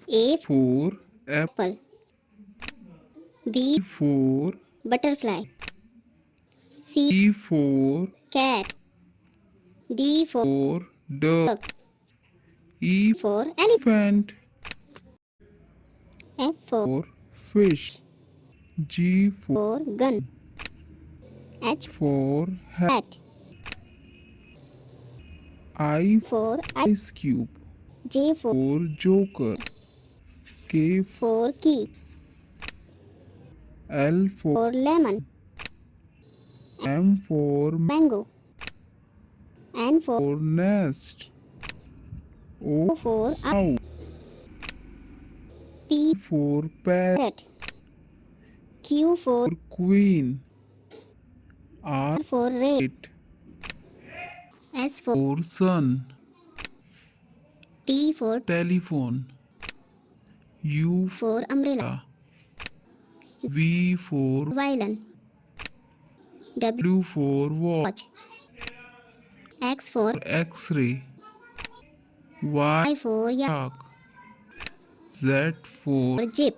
A for apple. apple. B For butterfly. C C for cat. D for duck. duck. E For elephant. F for For fish. G for gun. H for hat. hat. I For ice cube. J For joker. K for key. L for For lemon. M for Mango. N for nest. O for owl. P For parrot. parrot. Q for Queen. R for red. it. S for For sun. T for Telephone. U for umbrella. V for Violin. W W for watch. X for X-ray. Y Y for yak. shark. Z for Jeep.